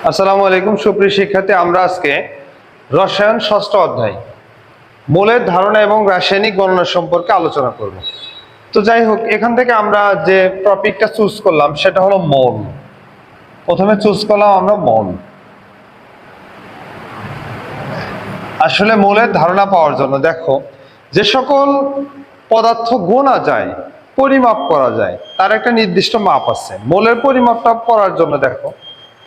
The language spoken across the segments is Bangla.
আসসালামু আলাইকুম সুপ্রিয় শিক্ষার্থী, আমরা আজকে রসায়ন ষষ্ঠ অধ্যায় মোলের ধারণা এবং রাসায়নিক গণনা সম্পর্কে আলোচনা করব। তো যাই হোক, এখান থেকে আমরা যে টপিকটা চুজ করলাম সেটা হলো মোল। প্রথমে চুজ করলাম আমরা মোল। আসলে মোলের ধারণা পাওয়ার জন্য দেখো, যে সকল পদার্থ গোনা যায়, পরিমাপ করা যায়, তার একটা নির্দিষ্ট মাপ আছে। মোলের পরিমাপটা করার জন্য দেখো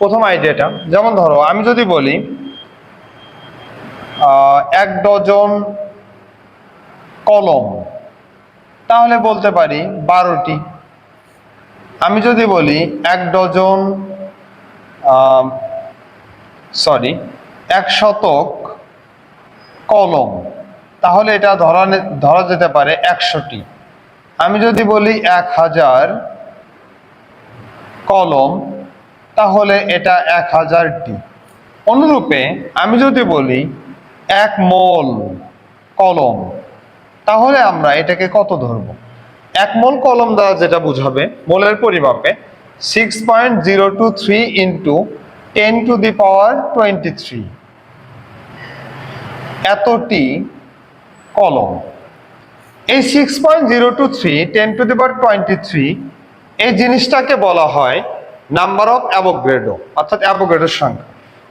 প্রথম আইডিয়াটা, যেমন ধরো আমি যদি বলি 1 ডজন কলম, তাহলে বলতে পারি 12টি। আমি যদি বলি 1 ডজন 1 শতক কলম, তাহলে এটা ধরা যেতে পারে 100টি। আমি যদি বলি 1000 কলম, তাহলে এটা 1000টি। অনুরূপে আমি যদি বলি 1 মোল কলম, তাহলে আমরা এটাকে কত ধরবো? 1 মোল কলম দ্বারা যেটা বুঝাবে মোলের পরিমাপে 6.023 ইন্টু 10⁻23 এতটি কলম। এই 6.023 10⁻23 এই জিনিসটাকে বলা হয় নাম্বার অফ অ্যাভোগাড্রো, অর্থাৎ অ্যাভোগাড্রোর সংখ্যা,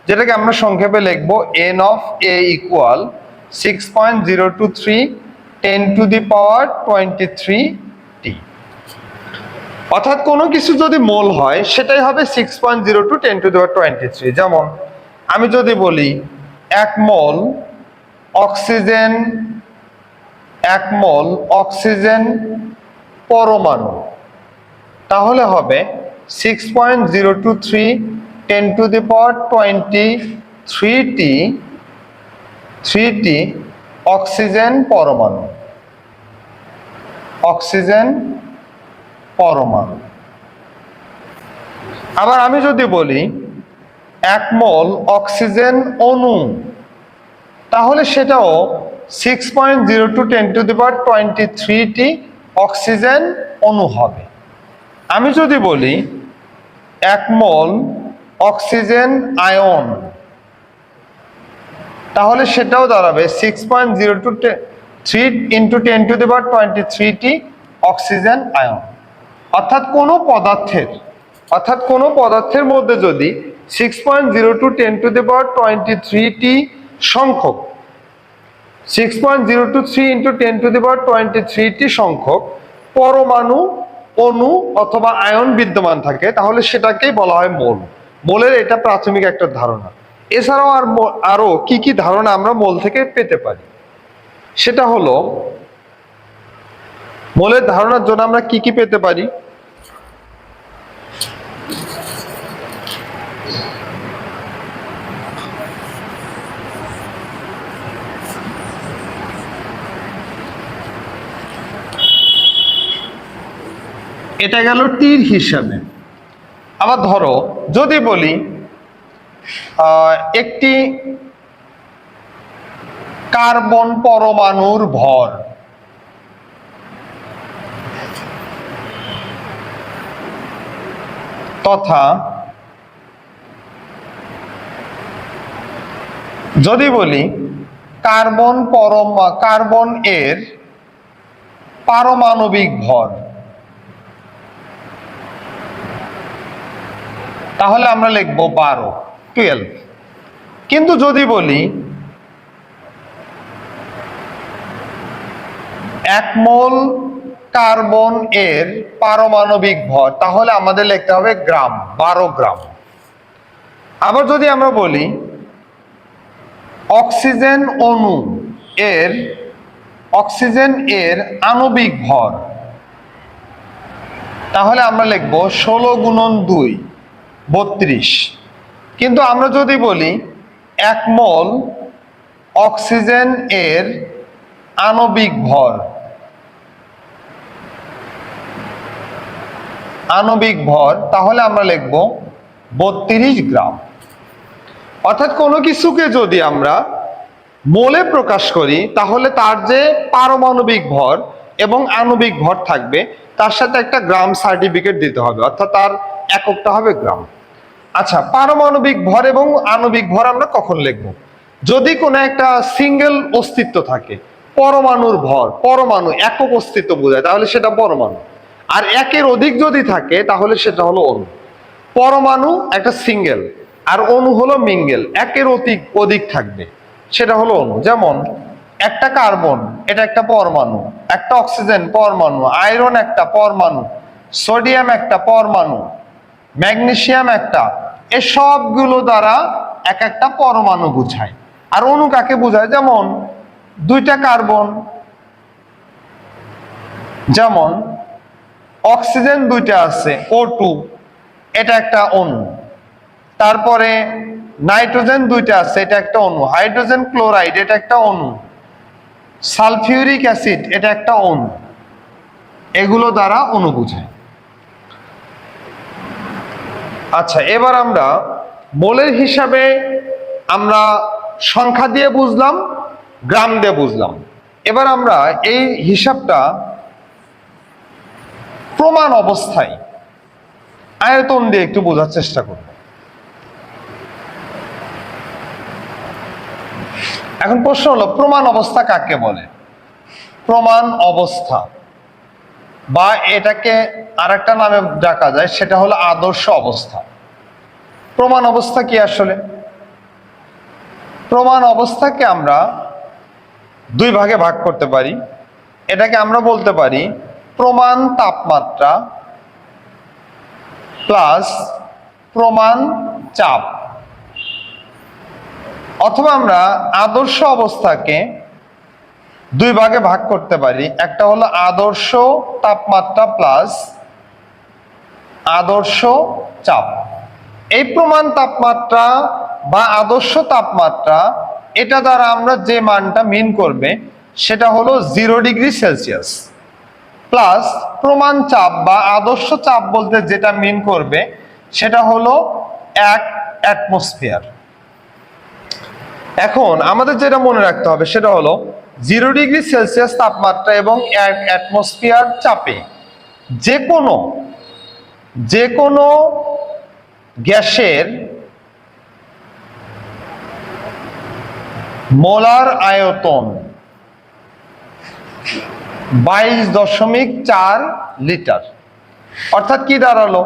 যেটাকে আমরা সংক্ষেপে লিখবো n of a equal 6.023 10⁻23t। অর্থাৎ কোনো কিছু যদি মোল হয় সেটাই হবে 6.02 10⁻23। যেমন আমি যদি বলি 1 মোল অক্সিজেন পরমাণু, তাহলে হবে 6.023 10⁻23 অক্সিজেন পরমাণু। আবার আমি যদি বলি 1 মোল অক্সিজেন অণু, তাহলে সেটাও 6.02 10⁻23 অক্সিজেন অণু হবে। আমি যদি বলি 1 মোল অক্সিজেন আয়ন, তাহলে সেটাও দাঁড়াবে 6.023 ইন্টু 10⁻23 অক্সিজেন আয়ন। অর্থাৎ কোনো পদার্থের মধ্যে যদি 6.02 10⁻23 সংখ্যক 6.023 ইন্টু 10⁻23 সংখ্যক পরমাণু, অণু অথবা আয়ন বিদ্যমান থাকে, তাহলে সেটাকেই বলা হয় মোল। মোলের এটা প্রাথমিক একটা ধারণা। এছাড়াও আরো কি কি ধারণা আমরা মোল থেকে পেতে পারি, সেটা হলো মোলের ধারণার জন্য আমরা কি কি পেতে পারি। এটা গেল তীর হিসাবে। আবার ধরো যদি বলি একটি কার্বন পরমাণুর ভর, তথা যদি বলি কার্বন এর পারমাণবিক ভর, তাহলে আমরা লিখবো 12। কিন্তু যদি বলি 1 মোল কার্বন এর পারমাণবিক ভর, তাহলে আমাদের লিখতে হবে গ্রাম, 12 গ্রাম। আবার যদি আমরা বলি অক্সিজেন এর আণবিক ভর, তাহলে আমরা লিখবো 16 গুণন 2 32। কিন্তু আমরা যদি বলি 1 মোল অক্সিজেন এর আণবিক ভর, তাহলে আমরা লিখবো 32 গ্রাম। অর্থাৎ কোনো কিছুকে যদি আমরা মোলে প্রকাশ করি, তাহলে তার যে পারমাণবিক ভর এবং আণবিক ভর থাকবে, তার সাথে একটা গ্রাম সার্টিফিকেট দিতে হবে, অর্থাৎ তার এককটা হবে গ্রাম। আচ্ছা, পারমাণবিক ভর এবং আণবিক ভর আমরা কখন লিখব? যদি কোনো একটা সিঙ্গেল অস্তিত্ব থাকে, পরমাণুর ভর, পরমাণু একক অস্তিত্ব বোঝায়, তাহলে সেটা পরমাণু। আর একের অধিক যদি থাকে তাহলে সেটা হলো অণু। পরমাণু একটা সিঙ্গেল, আর অণু হলো মিঙ্গেল, একের অধিক অধিক থাকবে, সেটা হলো অণু। যেমন একটা কার্বন, এটা একটা পরমাণু, একটা অক্সিজেন পরমাণু, আয়রন একটা পরমাণু, সোডিয়াম একটা পরমাণু, ম্যাগনেসিয়াম একটা, এ সবগুলো দ্বারা এক একটা পরমাণু বোঝায়। আর অণু কাকে বোঝায়? যেমন দুইটা কার্বন, যেমন অক্সিজেন দুইটা আছে O2, এটা একটা অণু। তারপরে নাইট্রোজেন দুইটা আছে, এটা একটা অণু। হাইড্রোজেন ক্লোরাইড, এটা একটা অণু। সালফিউরিক অ্যাসিড, এটা একটা অণু। এগুলো দ্বারা অণু বোঝায়। আচ্ছা, এবার আমরা মোলের হিসাবে আমরা সংখ্যা দিয়ে বুঝলাম, গ্রাম দিয়ে বুঝলাম। এবার আমরা এই হিসাবটা প্রমাণ অবস্থায় আয়তন দিয়ে একটু বোঝার চেষ্টা করব। এখন প্রশ্ন হলো, প্রমাণ অবস্থা কাকে বলে? প্রমাণ অবস্থা বা এটাকে আরেকটা নামে ডাকা যায়, সেটা হলো আদর্শ অবস্থা। প্রমাণ অবস্থা কি আসলে? প্রমাণ অবস্থাকে আমরা দুই ভাগে ভাগ করতে পারি। এটাকে আমরা বলতে পারি প্রমাণ তাপমাত্রা প্লাস প্রমাণ চাপ, অথবা আমরা আদর্শ অবস্থাকে দুই ভাগে ভাগ করতে পারি। একটা হলো আদর্শ তাপমাত্রা প্লাস আদর্শ চাপ। এই প্রমাণ তাপমাত্রা বা আদর্শ তাপমাত্রা, এটা দ্বারা আমরা যে মানটা মিন করবে সেটা হলো 0 ডিগ্রি সেলসিয়াস, প্লাস প্রমাণ চাপ বা আদর্শ চাপ বলতে যেটা মিন করবে সেটা হলো 1 অ্যাটমসফিয়ার। এখন আমাদের যেটা মনে রাখতে হবে সেটা হলো 0 ডিগ্রি সেলসিয়াস তাপমাত্রা এবং 1 অ্যাটমসফিয়ার চাপে যে কোনো গ্যাসের মোলার আয়তন 22.4 লিটার। অর্থাৎ কি দাঁড়ালো?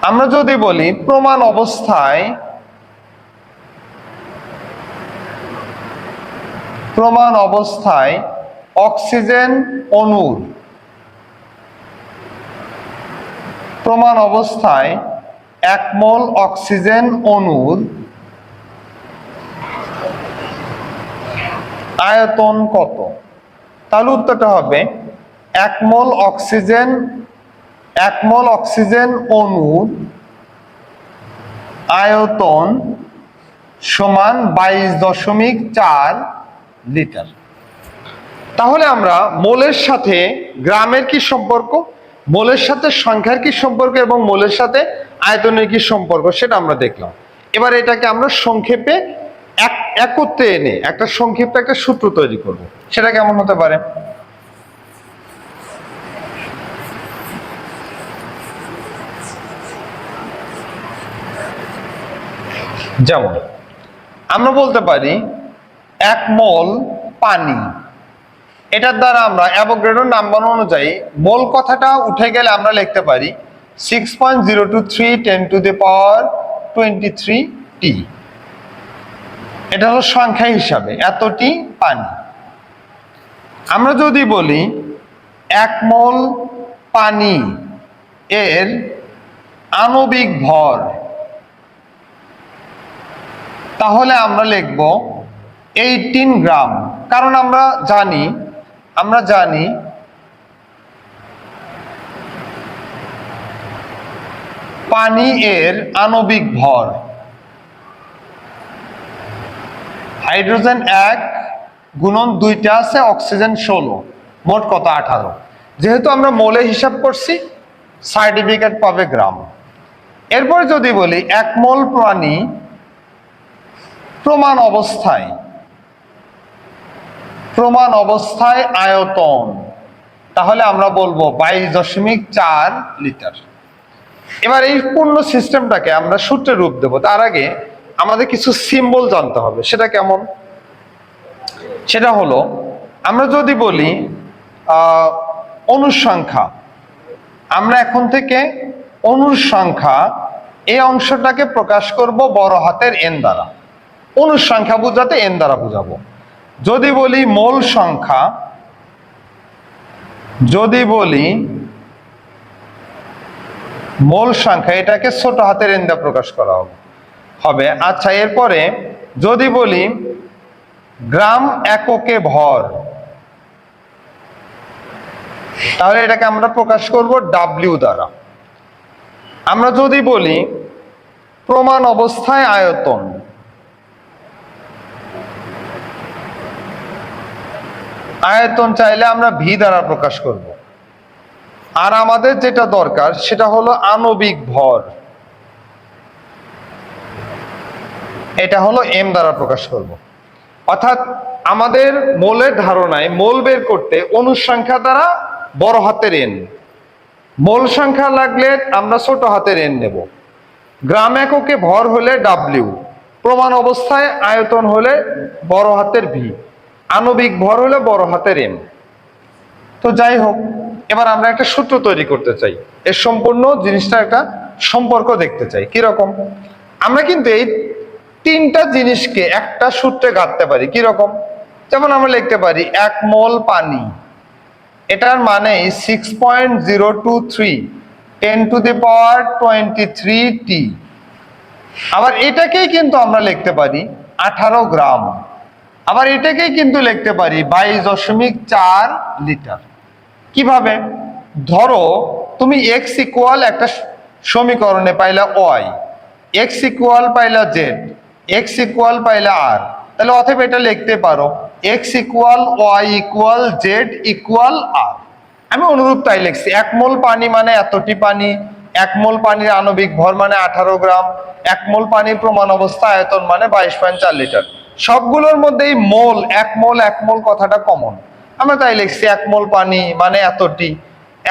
আমরা যদি বলি প্রমাণ অবস্থায় অক্সিজেন অণুর প্রমাণ অবস্থায় 1 মোল অক্সিজেন অণুর আয়তন কত? তাহলে উত্তরটা হবে 1 মোল অক্সিজেন অণুর আয়তন সমান 22.4 লিটার। তাহলে আমরা মোলের সাথে গ্রামের কি সম্পর্ক, মোলের সাথে সংখ্যার কি সম্পর্ক এবং মোলের সাথে আয়তনের কি সম্পর্ক সেটা আমরা দেখলাম। এবার এটাকে আমরা সংক্ষেপে একত্রে এনে একটা সংক্ষিপ্ত একটা সূত্র তৈরি করব। সেটা কেমন হতে পারে? যেমন আমরা বলতে পারি 1 মোল পানি, এটার দ্বারা আমরা অ্যাভোগাড্রো নাম্বার অনুযায়ী মোল কথাটা উঠে গেলে আমরা লিখতে পারি 6.023 10⁻23 টি। এটা হলো সংখ্যা হিসাবে এতটি পানি। আমরা যদি বলি 1 মোল পানি এর আণবিক ভর, তাহলে আমরা লিখব 18 গ্রাম। কারণ আমরা জানি পানি এর আণবিক ভর হাইড্রোজেন 1 গুণন 2টা আছে, অক্সিজেন 16, মোট কত? 18। যেহেতু আমরা মোলে হিসাব করছি, সার্টিফিকেট পাবে গ্রাম। এরপর যদি বলি 1 মোল পানি প্রমাণ অবস্থায় আয়তন, তাহলে আমরা বলবো 22.4 লিটার। এবার এই পূর্ণ সিস্টেমটাকে আমরা সূত্রে রূপ দেব, তার আগে আমাদের কিছু সিম্বল জানতে হবে। সেটা কেমন? সেটা হলো, আমরা যদি বলি অনুসংখ্যা, আমরা এখন থেকে অনুসংখ্যা এই অংশটাকে প্রকাশ করব বড় হাতের এন দ্বারা। অনুসংখ্যা বোঝাতে এন দ্বারা বুঝাবো। যদি বলি মোল সংখ্যা, যদি বলি মোল সংখ্যা, এটাকে ছোট হাতের এন দ্বারা প্রকাশ করা হবে। আচ্ছা, এরপরে যদি বলি গ্রাম এককে ভর, তাহলে এটাকে আমরা প্রকাশ করব ডাব্লিউ দ্বারা। আমরা যদি বলি প্রমাণ অবস্থায় আয়তন, আয়তন চাইলে আমরা ভি দ্বারা প্রকাশ করব। আর আমাদের যেটা দরকার সেটা হলো আণবিক ভর, এটা হলো এম দ্বারা প্রকাশ করব। অর্থাৎ আমাদের মোলের ধারণায় মোল বের করতে অনুসংখ্যা দ্বারা বড় হাতের এন, মোল সংখ্যা লাগলে আমরা ছোট হাতের এন নেব, গ্রাম এককে ভর হলে ডাব্লিউ, প্রমাণ অবস্থায় আয়তন হলে বড় হাতের ভি, আণবিক ভর হলে বড় হাতের এম। তো যাই হোক, এবার আমরা একটা সূত্র তৈরি করতে চাই, এর সম্পূর্ণ জিনিসটা একটা সম্পর্ক দেখতে চাই। কিরকম? আমরা কিন্তু এই তিনটা জিনিসকে একটা সূত্রে গাঁথতে পারি। কিরকম? যেমন আমরা লিখতে পারি 1 মোল পানি, এটার মানে 6.023 10⁻23 টি। আবার এটাকেই কিন্তু আমরা লিখতে পারি 18 গ্রাম, আবার এটাকেই কিন্তু লিখতে পারি 22.4 লিটার। কিভাবে? ধরো তুমি এক্স ইকুয়াল একটা সমীকরণে পাইলা ওয়াই, এক্স ইকুয়াল পাইলা জেড, এক্স ইকুয়াল পাইলা আর, তাহলে অতএব এটা লিখতে পারো x equal y equal z equal r. আমি অনুরূপ তাই লিখছি, 1 মোল পানি মানে এতটি পানি, 1 মোল পানির আণবিক ভর মানে 18 গ্রাম, 1 মোল পানির প্রমাণ অবস্থা আয়তন মানে 22.4 লিটার। সবগুলোর মধ্যেই মোল, 1 মোল 1 মোল কথাটা কমন, আমরা তাই লিখছি 1 মোল পানি মানে এতটি,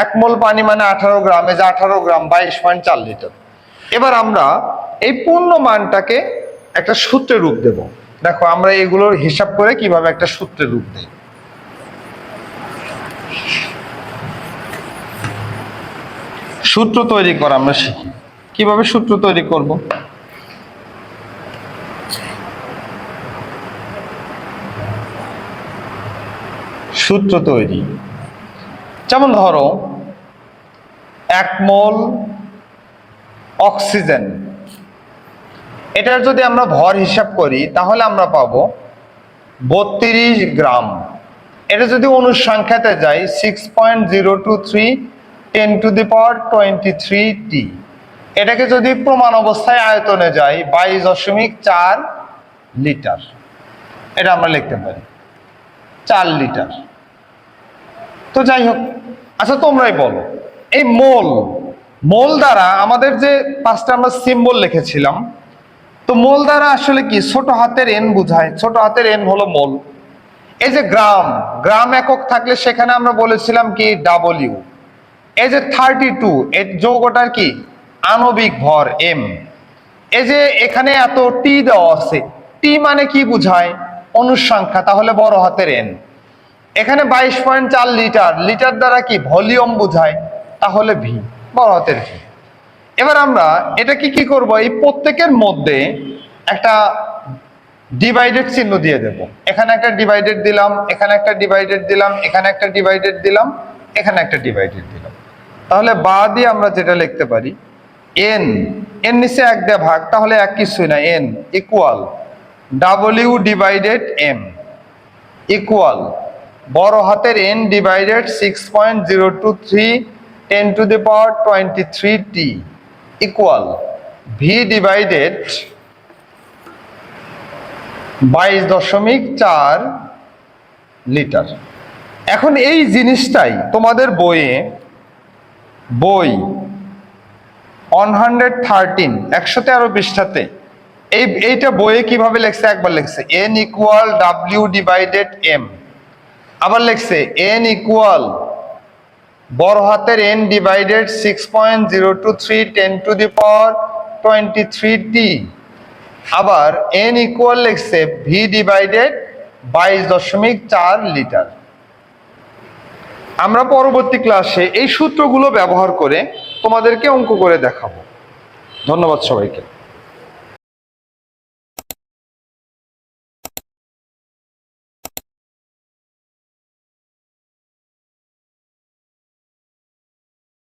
1 মোল পানি মানে 18 গ্রাম, এই যে 18 গ্রাম 22.4 লিটার। এবার আমরা এই পূর্ণ মানটাকে একটা সূত্রে রূপ দেব। দেখো আমরা এগুলোর হিসাব করে কিভাবে একটা সূত্রে রূপ দেই। সূত্র তৈরি করা আমরা শিখি, কিভাবে সূত্র তৈরি করব। সূত্র তৈরি, যেমন ধরো 1 মোল অক্সিজেন, এটার যদি আমরা ভর হিসাব করি তাহলে আমরা পাবো 32 গ্রাম। এটা যদি অনুসংখ্যাতে যাই 6.023 10⁻23 টি। এটাকে যদি প্রমাণ অবস্থায় আয়তনে যাই 22.4 লিটার, এটা আমরা লিখতে পারি 4 লিটার। তো যাই হোক, আচ্ছা তোমরাই বলো, এই মোল, মোল দ্বারা আমাদের যে 5টা আমরা সিম্বল লিখেছিলাম, তো মোল দ্বারা আসলে কি ছোট হাতের এন বোঝায়, ছোট হাতের এন হলো মোল। এই যে গ্রাম, গ্রাম একক থাকলে সেখানে আমরা বলেছিলাম কি ডাব্লিউ। এই যে 32, এর যৌগটার কি আণবিক ভর এম। এই যে এখানে এত টি দেওয়া আছে, টি মানে কি বুঝায় অনুসংখ্যা, তাহলে বড় হাতের এন। এখানে 22.4 লিটার, লিটার দ্বারা কি ভলিউম বুঝায়, তাহলে ভি, বড় হাতের ভি। এবার আমরা এটাকে কি করব, এই প্রত্যেকের মধ্যে একটা ডিভাইডেড চিহ্ন দিয়ে দেব। এখানে একটা ডিভাইডেড দিলাম, এখানে একটা ডিভাইডেড দিলাম, এখানে একটা ডিভাইডেড দিলাম, এখানে একটা ডিভাইডেড দিলাম। তাহলে বা দিয়ে আমরা যেটা লিখতে পারি এন, এর নিচে 1 দিয়ে ভাগ, তাহলে এক কিছুই না, n equal W divided M equal বড় হাতের এন ডিভাইডেড 6.023 10⁻23 টি ইকুয়াল ভি ডিভাইডেড 22.4 লিটার। এখন এই জিনিসটাই তোমাদের বইয়ে, বই 113 পৃষ্ঠাতে এইটা বইয়ে কিভাবে লিখছে একবার লিখছে n equal W divided M, আবার লিখছে এন ইকুয়াল বড় হাতের n ডিভাইডেড 6.023 10⁻23t। আবার n ইকুয়াল লিখছে v ডিভাইডেড 22.4 লিটার। আমরা পরবর্তী ক্লাসে এই সূত্রগুলো ব্যবহার করে তোমাদেরকে অঙ্ক করে দেখাবো। ধন্যবাদ সবাইকে।